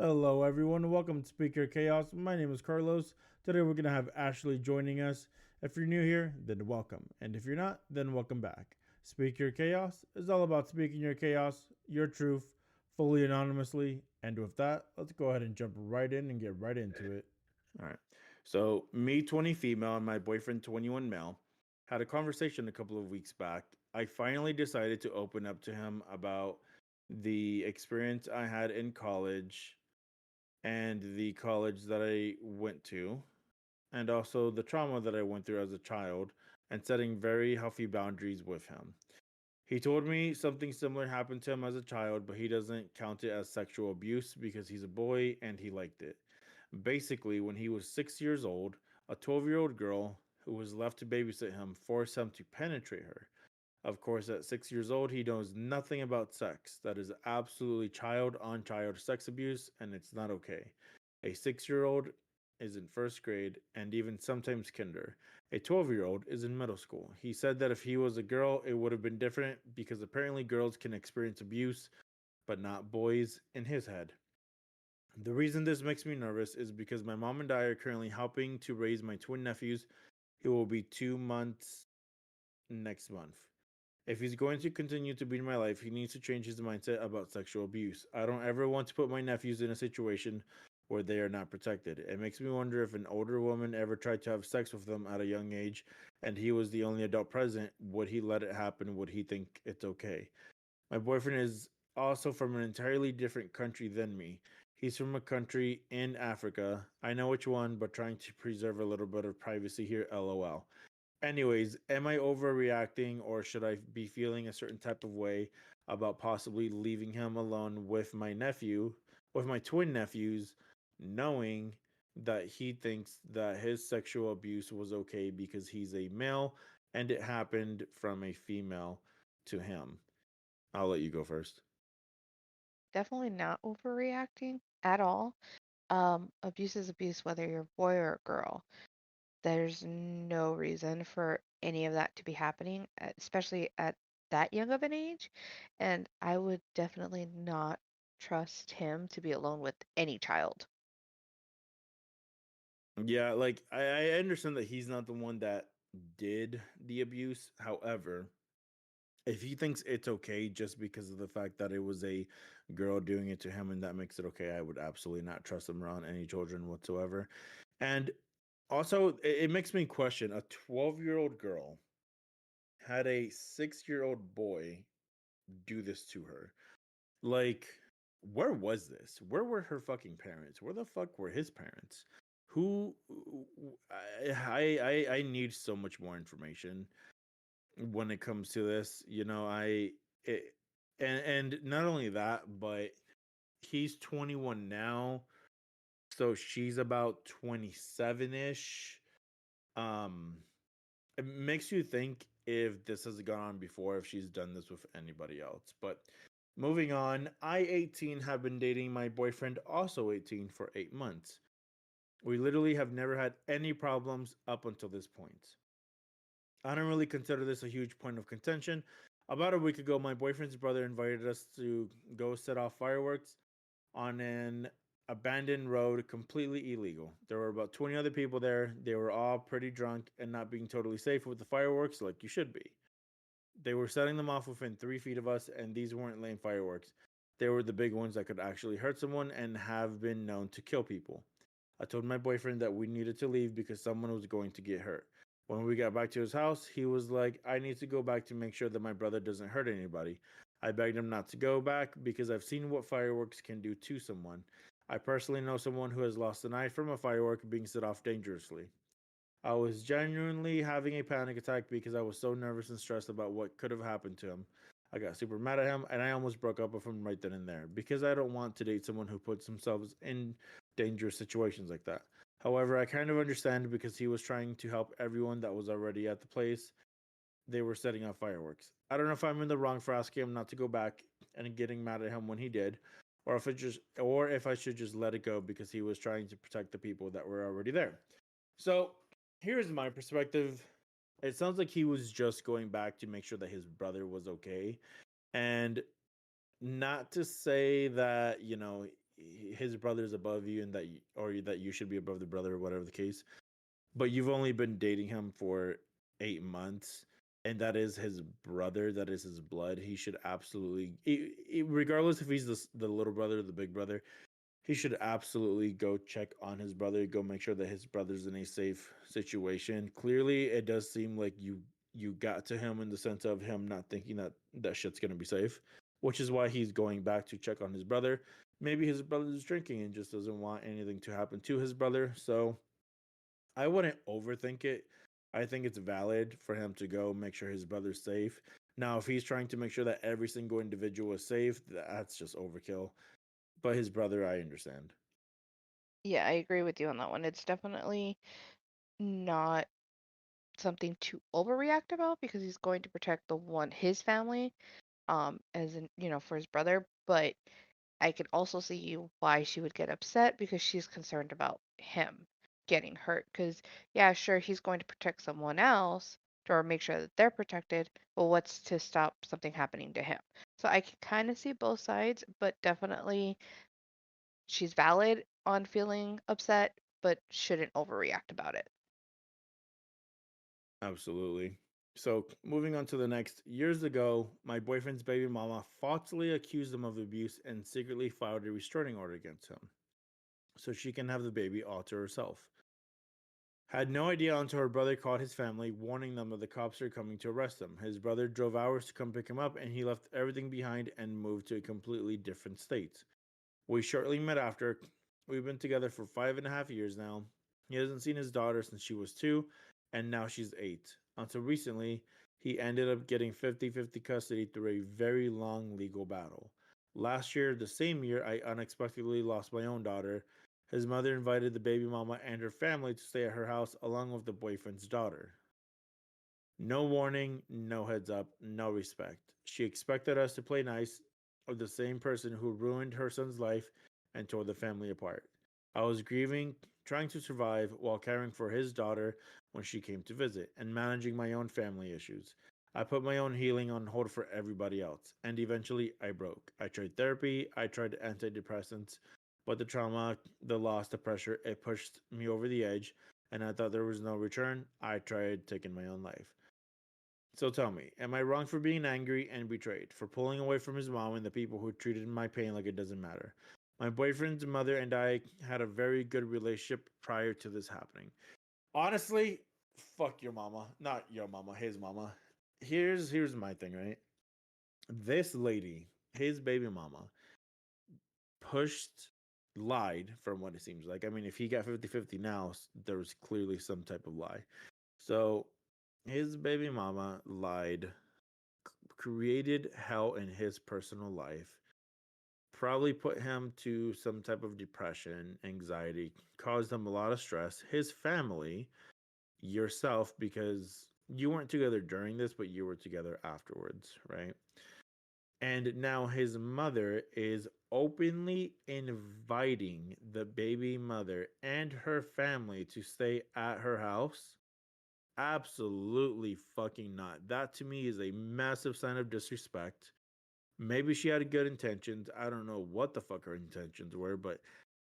Hello, everyone. Welcome to Speaker Chaos. My name is Carlos. Today, we're going to have Ashley joining us. If you're new here, then welcome. And if you're not, then welcome back. Speaker Chaos is all about speaking your chaos, your truth, fully anonymously. And with that, let's go ahead and jump right in and get right into it. All right. So, me, 20 female, and my boyfriend, 21 male, had a conversation a couple of weeks back. I finally decided to open up to him about the experience I had in college and the college that I went to, and also the trauma that I went through as a child, and setting very healthy boundaries with him. He told me something similar happened to him as a child, but he doesn't count it as sexual abuse because he's a boy and he liked it. Basically, when he was 6 years old, a 12-year-old girl who was left to babysit him forced him to penetrate her. Of course, at 6 years old, he knows nothing about sex. That is absolutely child on child sex abuse, and it's not okay. A 6-year-old is in first grade and even sometimes kinder. A 12-year-old is in middle school. He said that if he was a girl, it would have been different because apparently girls can experience abuse, but not boys in his head. The reason this makes me nervous is because my mom and I are currently helping to raise my twin nephews, who will be 2 months next month. If he's going to continue to be in my life, he needs to change his mindset about sexual abuse. I don't ever want to put my nephews in a situation where they are not protected. It makes me wonder if an older woman ever tried to have sex with them at a young age and he was the only adult present, would he let it happen? Would he think it's okay? My boyfriend is also from an entirely different country than me. He's from a country in Africa. I know which one, but trying to preserve a little bit of privacy here, lol. Anyways, am I overreacting or should I be feeling a certain type of way about possibly leaving him alone with my nephew, with my twin nephews, knowing that he thinks that his sexual abuse was okay because he's a male and it happened from a female to him? I'll let you go first. Definitely not overreacting at all. Abuse is abuse, whether you're a boy or a girl. There's no reason for any of that to be happening, especially at that young of an age. And I would definitely not trust him to be alone with any child. Yeah, like I understand that he's not the one that did the abuse. However, if he thinks it's okay just because of the fact that it was a girl doing it to him and that makes it okay, I would absolutely not trust him around any children whatsoever. And also, it makes me question a 12-year-old girl had a 6-year-old boy do this to her. Like, where was this? Where were her fucking parents? Where the fuck were his parents? Who I need so much more information when it comes to this. It, and not only that, but he's 21 now, so she's about 27ish. Um, it makes you think if this has gone on before, if she's done this with anybody else. But moving on, I 18 have been dating my boyfriend, also 18, for 8 months. We literally have never had any problems up until this point. I don't really consider this a huge point of contention. About a week ago, my boyfriend's brother invited us to go set off fireworks on an abandoned road, completely illegal. There were about 20 other people there. They were all pretty drunk and not being totally safe with the fireworks like you should be. They were setting them off within 3 feet of us, and these weren't lame fireworks. They were the big ones that could actually hurt someone and have been known to kill people. I told my boyfriend that we needed to leave because someone was going to get hurt. When we got back to his house, he was like, I need to go back to make sure that my brother doesn't hurt anybody. I begged him not to go back because I've seen what fireworks can do to someone. I personally know someone who has lost an eye from a firework being set off dangerously. I was genuinely having a panic attack because I was so nervous and stressed about what could have happened to him. I got super mad at him and I almost broke up with him right then and there because I don't want to date someone who puts themselves in dangerous situations like that. However, I kind of understand because he was trying to help everyone that was already at the place. They were setting off fireworks. I don't know if I'm in the wrong for asking him not to go back and getting mad at him when he did, or if I should just let it go because he was trying to protect the people that were already there. So here's my perspective. It sounds like he was just going back to make sure that his brother was okay. And not to say that, his brother's above you and or that you should be above the brother or whatever the case. But you've only been dating him for 8 months, and that is his brother. That is his blood. He should absolutely, regardless if he's the little brother or the big brother, he should absolutely go check on his brother, go make sure that his brother's in a safe situation. Clearly, it does seem like you got to him in the sense of him not thinking that that shit's gonna be safe, which is why he's going back to check on his brother. Maybe his brother's drinking and just doesn't want anything to happen to his brother. So I wouldn't overthink it. I think it's valid for him to go make sure his brother's safe. Now, if he's trying to make sure that every single individual is safe, that's just overkill. But his brother, I understand. Yeah, I agree with you on that one. It's definitely not something to overreact about because he's going to protect his family, as in, for his brother. But I can also see why she would get upset because she's concerned about him getting hurt. Because, yeah, sure, he's going to protect someone else or make sure that they're protected, but what's to stop something happening to him? So I can kind of see both sides, but definitely she's valid on feeling upset, but shouldn't overreact about it. Absolutely. So, moving on to the next. Years ago, my boyfriend's baby mama falsely accused him of abuse and secretly filed a restraining order against him so she can have the baby all to herself. Had no idea until her brother called his family, warning them that the cops are coming to arrest him. His brother drove hours to come pick him up, and he left everything behind and moved to a completely different state. We shortly met after. We've been together for 5.5 years now. He hasn't seen his daughter since she was 2, and now she's 8. Until recently, he ended up getting 50-50 custody through a very long legal battle. Last year, the same year, I unexpectedly lost my own daughter. His mother invited the baby mama and her family to stay at her house along with the boyfriend's daughter. No warning, no heads up, no respect. She expected us to play nice of the same person who ruined her son's life and tore the family apart. I was grieving, trying to survive while caring for his daughter when she came to visit, and managing my own family issues. I put my own healing on hold for everybody else, and eventually I broke. I tried therapy, I tried antidepressants, but the trauma, the loss, the pressure, it pushed me over the edge, and I thought there was no return. I tried taking my own life. So tell me, am I wrong for being angry and betrayed, for pulling away from his mom and the people who treated my pain like it doesn't matter? My boyfriend's mother and I had a very good relationship prior to this happening. Honestly, fuck your mama. Not your mama, his mama. Here's my thing, right? This lady, his baby mama, pushed lied from what it seems like. I mean, if he got 50-50 now, there was clearly some type of lie. So his baby mama lied, created hell in his personal life, probably put him to some type of depression, anxiety, caused him a lot of stress. His family, yourself, because you weren't together during this, but you were together afterwards, right? And now his mother is openly inviting the baby mother and her family to stay at her house. Absolutely fucking not. That to me is a massive sign of disrespect. Maybe she had good intentions. I don't know what the fuck her intentions were, but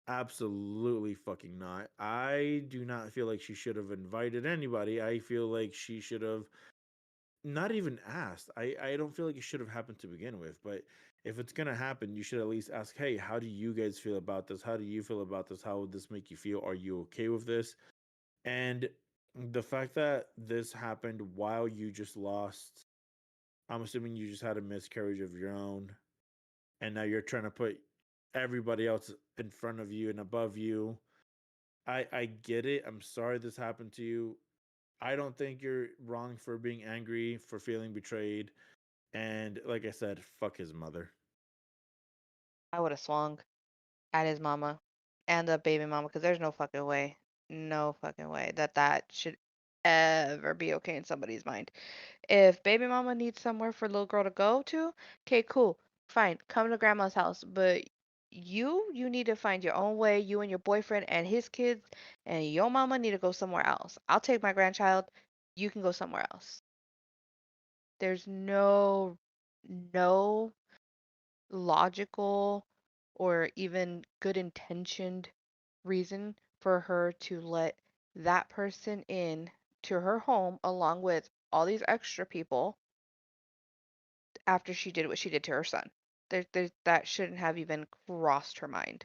absolutely fucking not. I do not feel like she should have invited anybody. I feel like she should have not even asked. I don't feel like it should have happened to begin with, but if it's gonna happen, you should at least ask, hey, how do you guys feel about this? How do you feel about this? How would this make you feel? Are you okay with this? And the fact that this happened while you just lost, I'm assuming you just had a miscarriage of your own, and now you're trying to put everybody else in front of you and above you. I get it. I'm sorry this happened to you. I don't think you're wrong for being angry, for feeling betrayed, and like I said, fuck his mother. I would have swung at his mama and the baby mama because there's no fucking way that that should ever be okay in somebody's mind. If baby mama needs somewhere for little girl to go to, okay, cool, fine, come to grandma's house. But you need to find your own way. You and your boyfriend and his kids and your mama need to go somewhere else. I'll take my grandchild. You can go somewhere else. There's no logical or even good intentioned reason for her to let that person in to her home along with all these extra people after she did what she did to her son. That shouldn't have even crossed her mind.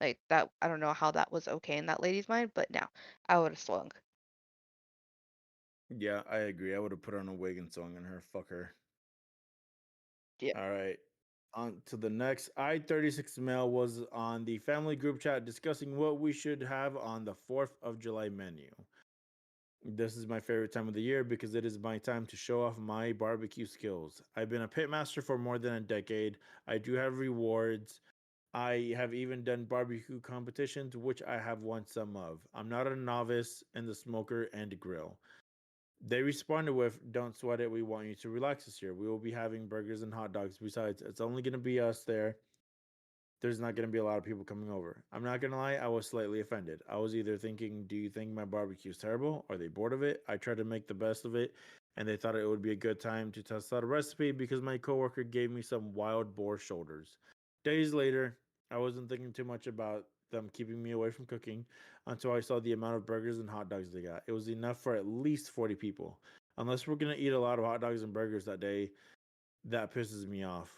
Like that, I don't know how that was okay in that lady's mind, but no, I would have slung. Yeah, I agree. I would have put on a wig and sung on her. Fuck her. Yeah. All right. On to the next. I-36 male was on the family group chat discussing what we should have on the 4th of July menu. This is my favorite time of the year because it is my time to show off my barbecue skills. I've been a pitmaster for more than a decade. I do have rewards. I have even done barbecue competitions, which I have won some of. I'm not a novice in the smoker and grill. They responded with, "Don't sweat it. We want you to relax this year. We will be having burgers and hot dogs. Besides, it's only going to be us there. There's not going to be a lot of people coming over." I'm not going to lie, I was slightly offended. I was either thinking, do you think my barbecue is terrible? Are they bored of it? I tried to make the best of it, and they thought it would be a good time to test out a recipe because my coworker gave me some wild boar shoulders. Days later, I wasn't thinking too much about them keeping me away from cooking until I saw the amount of burgers and hot dogs they got. It was enough for at least 40 people. Unless we're going to eat a lot of hot dogs and burgers that day, that pisses me off.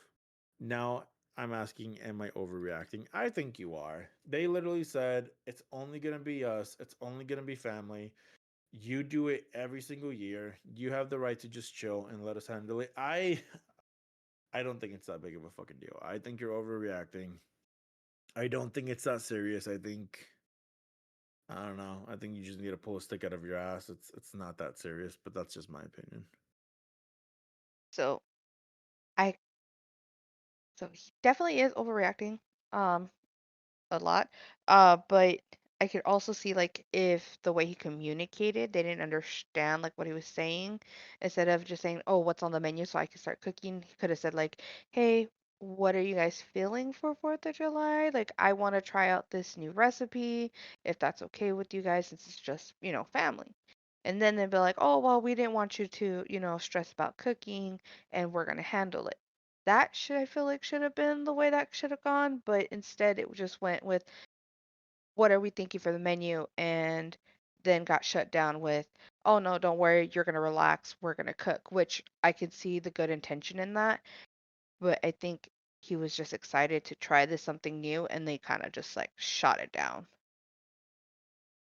Now I'm asking, am I overreacting? I think you are. They literally said it's only gonna be us. It's only gonna be family. You do it every single year. You have the right to just chill and let us handle it. I don't think it's that big of a fucking deal. I think you're overreacting. I don't think it's that serious. I don't know. I think you just need to pull a stick out of your ass. It's not that serious, but that's just my opinion. So I so he definitely is overreacting. Um, a lot. But I could also see like if the way he communicated, they didn't understand like what he was saying. Instead of just saying, "Oh, what's on the menu so I can start cooking," he could have said like, "Hey, what are you guys feeling for 4th of July? Like, I want to try out this new recipe, if that's okay with you guys, since it's just, family." And then they'd be like, "Oh, well, we didn't want you to, stress about cooking, and we're gonna handle it." That should I feel like should have been the way that should have gone, but instead it just went with what are we thinking for the menu and then got shut down with, "Oh no, don't worry, you're gonna relax, we're gonna cook," which I could see the good intention in that, but I think he was just excited to try this something new and they kind of just like shot it down.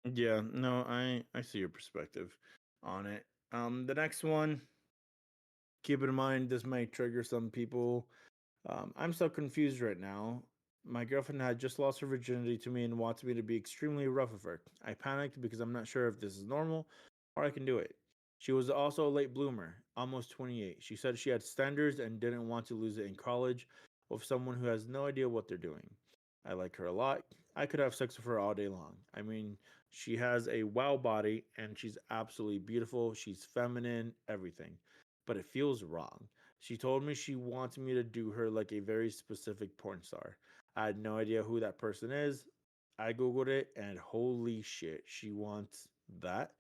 Yeah, no, I see your perspective on it. The next one, keep in mind this might trigger some people. I'm so confused right now. My girlfriend had just lost her virginity to me and wants me to be extremely rough with her. I panicked because I'm not sure if this is normal or I can do it. She was also a late bloomer, almost 28. She said she had standards and didn't want to lose it in college with someone who has no idea what they're doing. I like her a lot. I could have sex with her all day long. I mean, she has a wow body and she's absolutely beautiful. She's feminine, everything. But it feels wrong. She told me she wants me to do her like a very specific porn star. I had no idea who that person is. I Googled it and holy shit, she wants that.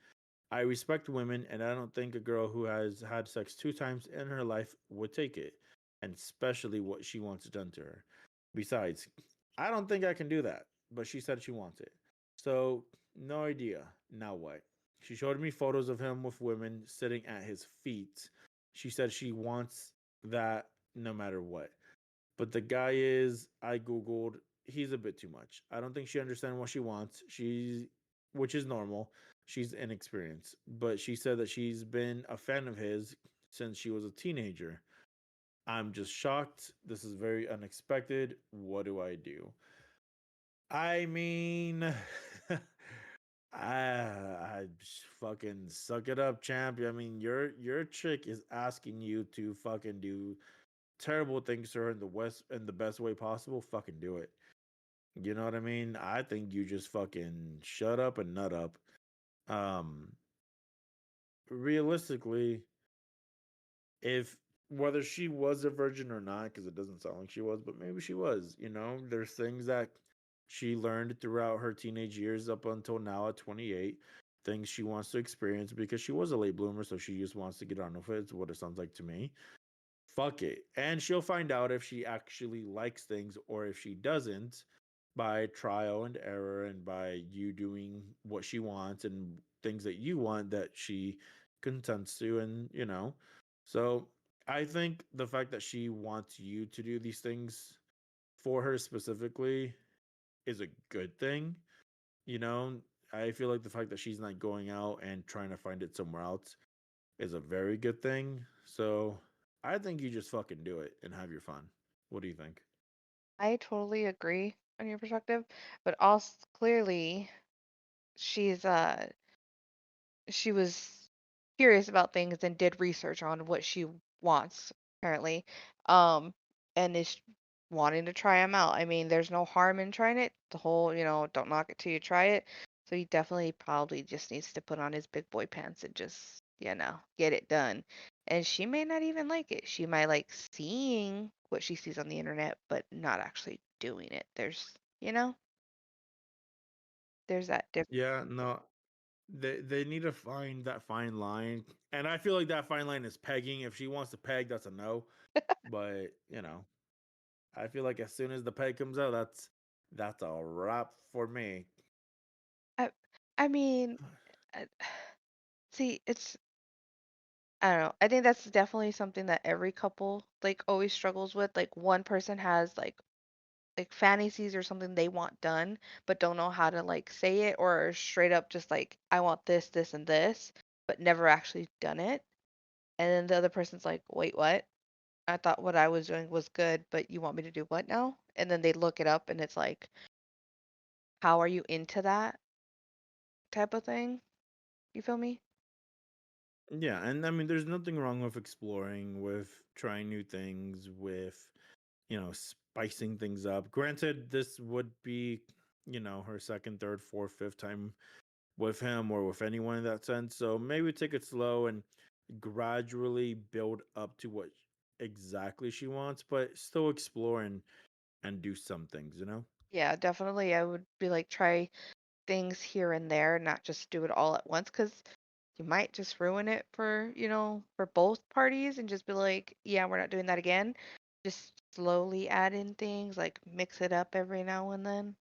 I respect women and I don't think a girl who has had sex 2 times in her life would take it, and especially what she wants done to her. Besides, I don't think I can do that, but she said she wants it. So, no idea. Now what? She showed me photos of him with women sitting at his feet. She said she wants that no matter what. But the guy is, I Googled, he's a bit too much. I don't think she understands what she wants. Which is normal. She's inexperienced. But she said that she's been a fan of his since she was a teenager. I'm just shocked. This is very unexpected. What do I do? I mean, I fucking suck it up, champ. I mean, your chick is asking you to fucking do terrible things to her in the best way possible. Fucking do it. You know what I mean? I think you just fucking shut up and nut up. Um, realistically, if whether she was a virgin or not, because it doesn't sound like she was, but maybe she was. There's things that she learned throughout her teenage years up until now at 28. Things she wants to experience because she was a late bloomer, so she just wants to get on with it. It's what it sounds like to me. fuck it. And she'll find out if she actually likes things or if she doesn't by trial and error and by you doing what she wants and things that you want that she consents to. And, so I think the fact that she wants you to do these things for her specifically is a good thing. You know, I feel like the fact that she's not going out and trying to find it somewhere else is a very good thing. So I think you just fucking do it and have your fun. What do you think? I totally agree on your perspective, but also clearly she's she was curious about things and did research on what she wants apparently, um, and is wanting to try them out. I mean, there's no harm in trying it. The whole, don't knock it till you try it. So he definitely probably just needs to put on his big boy pants and just, get it done. And she may not even like it. She might like seeing what she sees on the internet, but not actually doing it. You know, there's that difference. Yeah, no, they need to find that fine line, and I feel like that fine line is pegging. If she wants to peg, that's a no. But I feel like as soon as the peg comes out, that's a wrap for me. I, I mean, uh, see, I don't know. I think that's definitely something that every couple like always struggles with. Like one person has like fantasies or something they want done, but don't know how to like say it or straight up just like I want this, this, and this, but never actually done it. And then the other person's like, wait, what? I thought what I was doing was good, but you want me to do what now? And then they look it up and it's like, how are you into that type of thing? You feel me? Yeah, and I mean, there's nothing wrong with exploring, with trying new things, with spicing things up. Granted, this would be her second, third, fourth, fifth time with him or with anyone in that sense. So maybe take it slow and gradually build up to what exactly she wants, but still explore and do some things. Yeah, definitely. I would be like, try things here and there, not just do it all at once, because you might just ruin it for, for both parties and just be like, yeah, we're not doing that again. Just slowly add in things, like mix it up every now and then.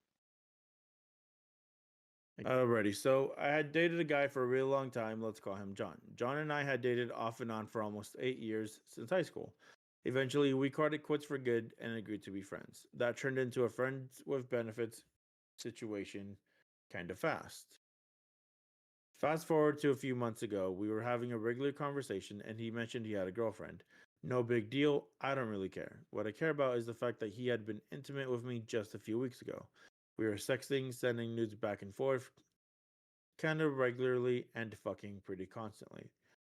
Alrighty, so I had dated a guy for a really long time. Let's call him John. John and I had dated off and on for almost 8 years since high school. Eventually, we called it quits for good and agreed to be friends. That turned into a friends with benefits situation kind of fast. Fast forward to a few months ago, we were having a regular conversation and he mentioned he had a girlfriend. No big deal, I don't really care. What I care about is the fact that he had been intimate with me just a few weeks ago. We were sexting, sending nudes back and forth, kind of regularly and fucking pretty constantly.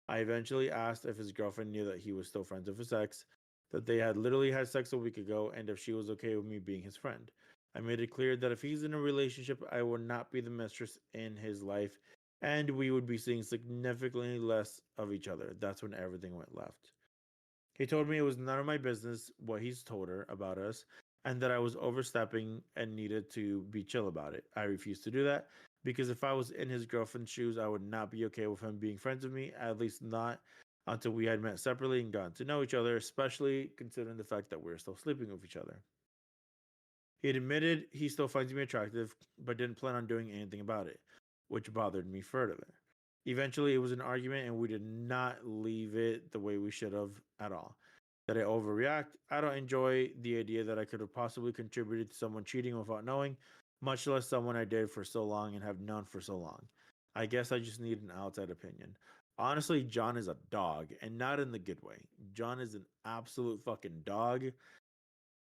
I eventually asked if his girlfriend knew that he was still friends with his ex, that they had literally had sex a week ago, and if she was okay with me being his friend. I made it clear that if he's in a relationship, I would not be the mistress in his life, and we would be seeing significantly less of each other. That's when everything went left. He told me it was none of my business what he's told her about us and that I was overstepping and needed to be chill about it. I refused to do that because if I was in his girlfriend's shoes, I would not be okay with him being friends with me, at least not until we had met separately and gotten to know each other, especially considering the fact that we were still sleeping with each other. He had admitted he still finds me attractive, but didn't plan on doing anything about it, which bothered me further. Eventually, it was an argument, and we did not leave it the way we should have at all. Did I overreact? I don't enjoy the idea that I could have possibly contributed to someone cheating without knowing, much less someone I dated for so long and have known for so long. I guess I just need an outside opinion. Honestly, John is a dog, and not in the good way. John is an absolute fucking dog.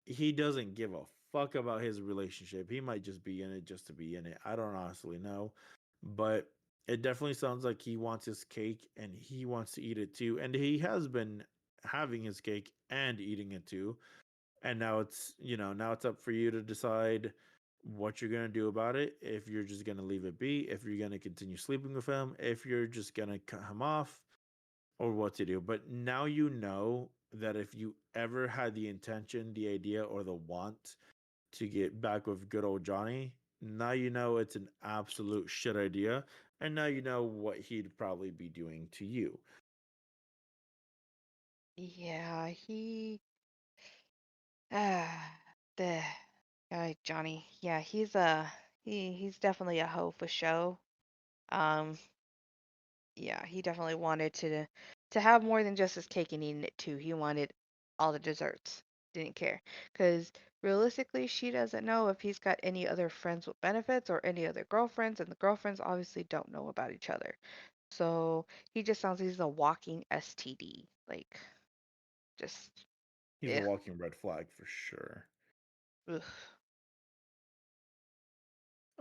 He doesn't give a fuck about his relationship. He might just be in it just to be in it. I don't honestly know. But it definitely sounds like he wants his cake and he wants to eat it too. And he has been having his cake and eating it too. And now it's up for you to decide what you're going to do about it. If you're just going to leave it be, if you're going to continue sleeping with him, if you're just going to cut him off, or what to do. But now you know that if you ever had the intention, the idea, or the want to get back with good old Johnny, now you know it's an absolute shit idea. And now you know what he'd probably be doing to you. Yeah, ah, the guy Johnny. Yeah, he's definitely a hoe for show. Um, yeah, he definitely wanted to have more than just his cake and eating it too. He wanted all the desserts. Didn't care. Because realistically, she doesn't know if he's got any other friends with benefits or any other girlfriends, and the girlfriends obviously don't know about each other. So he just sounds like he's a walking STD. Like, just, He's a ugh, walking red flag for sure. ugh.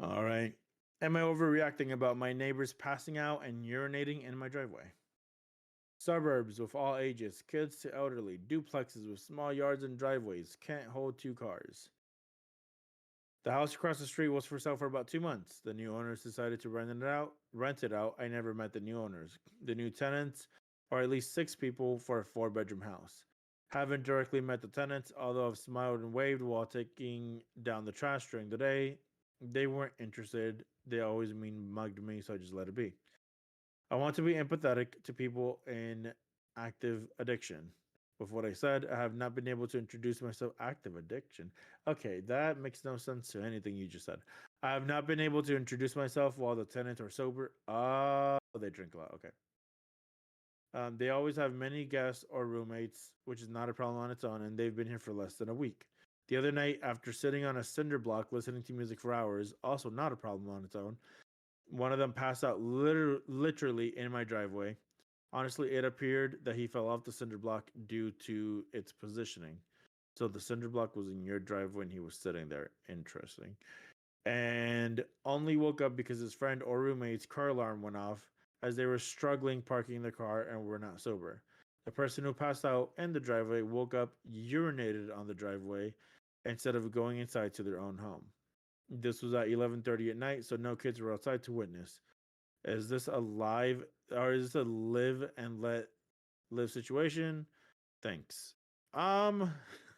All right. Am I overreacting about my neighbors passing out and urinating in my driveway? Suburbs with all ages, kids to elderly, duplexes with small yards and driveways, can't hold two cars. The house across the street was for sale for about 2 months. The new owners decided to rent it out. Rent it out. I never met the new owners. The new tenants are at least 6 people for a 4 bedroom house. Haven't directly met the tenants, although I've smiled and waved while taking down the trash during the day. They weren't interested. They always mean mugged me, so I just let it be. I want to be empathetic to people in active addiction. With what I said, I have not been able to introduce myself. Active addiction. Okay, that makes no sense to anything you just said. I have not been able to introduce myself while the tenants are sober. Oh, they drink a lot. Okay. They always have many guests or roommates, which is not a problem on its own, and they've been here for less than a week. The other night, after sitting on a cinder block listening to music for hours, also not a problem on its own, one of them passed out literally in my driveway. Honestly, it appeared that he fell off the cinder block due to its positioning. So the cinder block was in your driveway when he was sitting there. Interesting. And only woke up because his friend or roommate's car alarm went off as they were struggling parking the car and were not sober. The person who passed out in the driveway woke up, urinated on the driveway instead of going inside to their own home. This was at 11:30 at night, so no kids were outside to witness. Is this a live or is this a live and let live situation? Thanks. Um,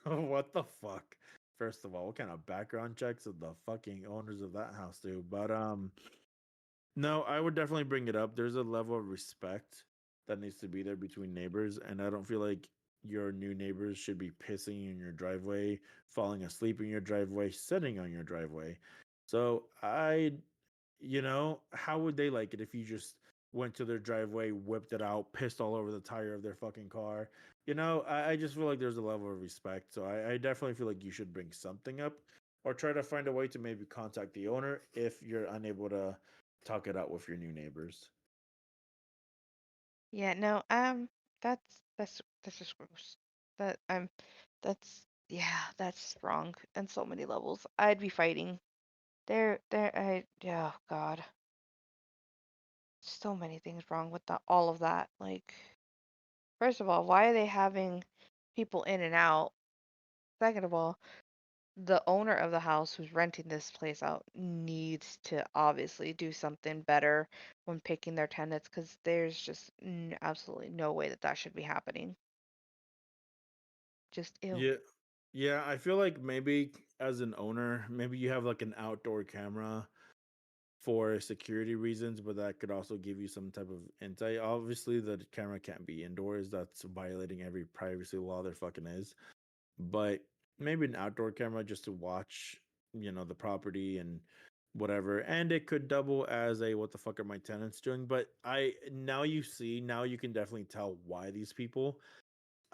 what the fuck? First of all, what kind of background checks did the fucking owners of that house do? But no, I would definitely bring it up. There's a level of respect that needs to be there between neighbors, and I don't feel like your new neighbors should be pissing in your driveway, falling asleep in your driveway, sitting on your driveway. So how would they like it if you just went to their driveway, whipped it out, pissed all over the tire of their fucking car? I just feel like there's a level of respect. So I definitely feel like you should bring something up or try to find a way to maybe contact the owner if you're unable to talk it out with your new neighbors. Yeah, no, that's just gross. That yeah, that's wrong on so many levels. I'd be fighting. Yeah, oh God, so many things wrong with all of that. Like, first of all, why are they having people in and out? Second of all, the owner of the house who's renting this place out needs to obviously do something better when picking their tenants because there's just absolutely no way that that should be happening. Just ew. Yeah. Yeah, I feel like maybe as an owner, maybe you have like an outdoor camera for security reasons, but that could also give you some type of insight. Obviously, the camera can't be indoors. That's violating every privacy law there fucking is. But maybe an outdoor camera just to watch, the property and whatever. And it could double as a what the fuck are my tenants doing? But now you can definitely tell why these people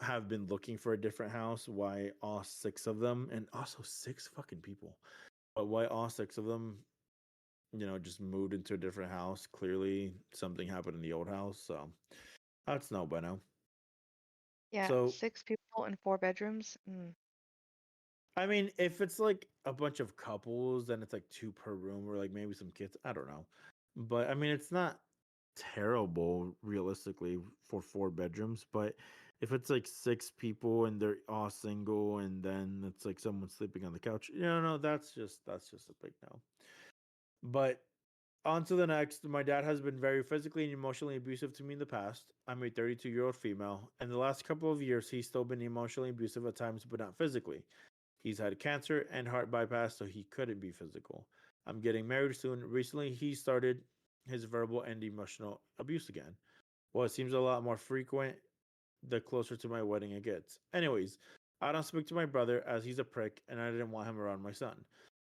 have been looking for a different house, why all 6 of them, and also 6 fucking people, but why all 6 of them just moved into a different house. Clearly, something happened in the old house, so that's no bueno. Yeah, So, 6 people in 4 bedrooms. Mm. I mean, if it's like a bunch of couples, then it's like 2 per room, or like maybe some kids. I don't know, but I mean, it's not terrible realistically for 4 bedrooms. But if it's like 6 people and they're all single, and then it's like someone sleeping on the couch, no, that's just a big no. But on to the next. My dad has been very physically and emotionally abusive to me in the past. I'm a 32-year-old female. In the last couple of years, he's still been emotionally abusive at times, but not physically. He's had cancer and heart bypass, so he couldn't be physical. I'm getting married soon. Recently, he started his verbal and emotional abuse again. Well, it seems a lot more frequent the closer to my wedding it gets. Anyways, I don't speak to my brother as he's a prick and I didn't want him around my son.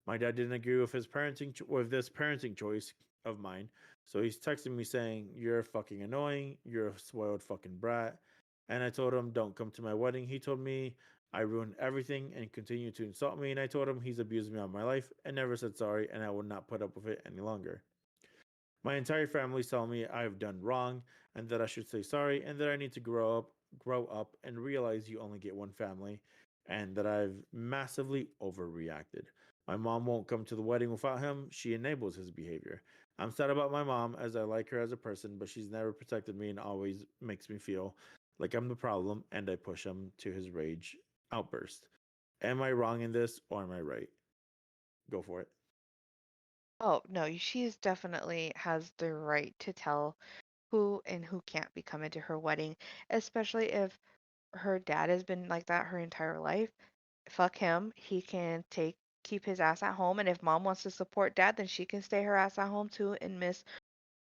My dad didn't agree with with this parenting choice of mine, so he's texting me saying, "You're fucking annoying. You're a spoiled fucking brat." And I told him, "Don't come to my wedding." He told me I ruined everything and continued to insult me. And I told him he's abused me all my life and never said sorry, and I would not put up with it any longer. My entire family's telling me I've done wrong and that I should say sorry and that I need to grow up and realize you only get one family and that I've massively overreacted. My mom won't come to the wedding without him. She enables his behavior. I'm sad about my mom as I like her as a person, but she's never protected me and always makes me feel like I'm the problem and I push him to his rage outburst. Am I wrong in this or am I right? Go for it. Oh, no, she's definitely has the right to tell who and who can't be coming to her wedding, especially if her dad has been like that her entire life. Fuck him. He can keep his ass at home, and if mom wants to support dad, then she can stay her ass at home too and miss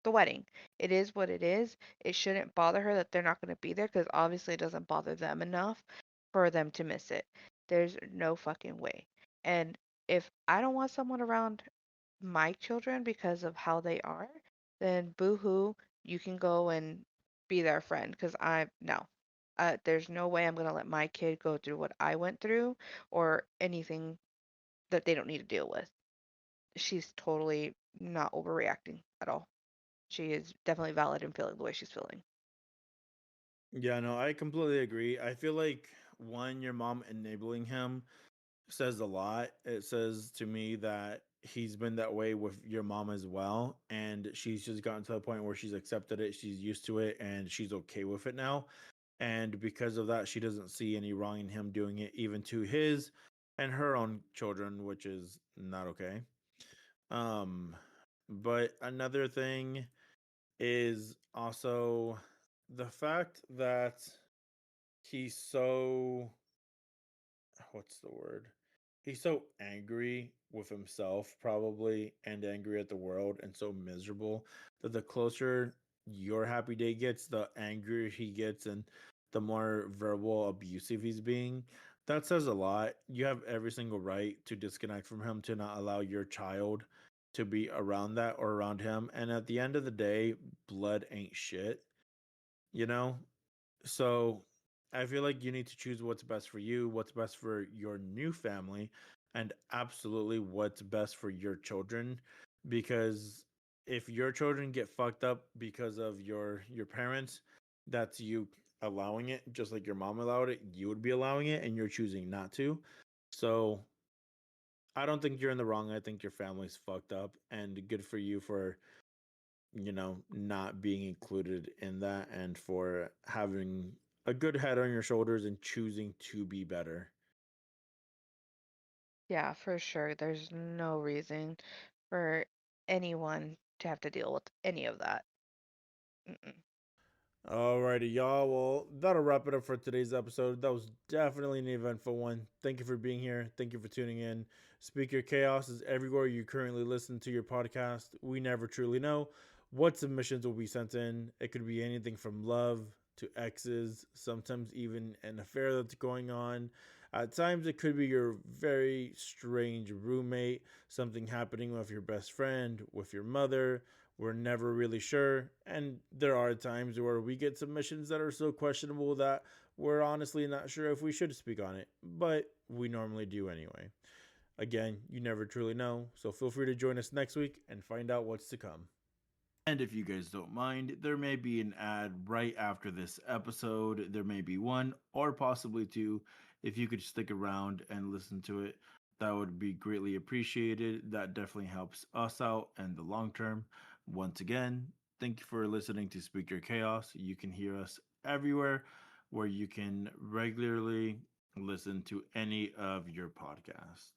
the wedding. It is what it is. It shouldn't bother her that they're not going to be there because obviously it doesn't bother them enough for them to miss it. There's no fucking way. And if I don't want someone around my children because of how they are, then boo hoo, you can go and be their friend because no. There's no way I'm going to let my kid go through what I went through or anything that they don't need to deal with. She's totally not overreacting at all. She is definitely valid in feeling the way she's feeling. Yeah, no, I completely agree. I feel like one, your mom enabling him says a lot. It says to me that he's been that way with your mom as well. And she's just gotten to the point where she's accepted it, she's used to it, and she's okay with it now. And because of that, she doesn't see any wrong in him doing it, even to his and her own children, which is not okay. Um, but another thing is also the fact that he's so what's the word? He's so angry with himself, probably, and angry at the world, and so miserable that the closer your happy day gets, the angrier he gets, and the more verbal abusive he's being. That says a lot. You have every single right to disconnect from him, to not allow your child to be around that or around him. And at the end of the day, blood ain't shit, you know? So I feel like you need to choose what's best for you, what's best for your new family, and absolutely what's best for your children. Because if your children get fucked up because of your parents, that's you allowing it, just like your mom allowed it, you would be allowing it, and you're choosing not to. So I don't think you're in the wrong. I think your family's fucked up, and good for you for not being included in that and for having a good head on your shoulders and choosing to be better. Yeah, for sure. There's no reason for anyone to have to deal with any of that. Mm-mm. Alrighty, y'all. Well, that'll wrap it up for today's episode. That was definitely an eventful one. Thank you for being here. Thank you for tuning in. Speak Your Chaos is everywhere you currently listen to your podcast. We never truly know what submissions will be sent in. It could be anything from love to exes, sometimes even an affair that's going on. At times, it could be your very strange roommate, something happening with your best friend, with your mother. We're never really sure. And there are times where we get submissions that are so questionable that we're honestly not sure if we should speak on it, but we normally do anyway. Again, you never truly know, so feel free to join us next week and find out what's to come. And if you guys don't mind, there may be an ad right after this episode. There may be one or possibly two. If you could stick around and listen to it, that would be greatly appreciated. That definitely helps us out in the long term. Once again, thank you for listening to Speak Your Chaos. You can hear us everywhere where you can regularly listen to any of your podcasts.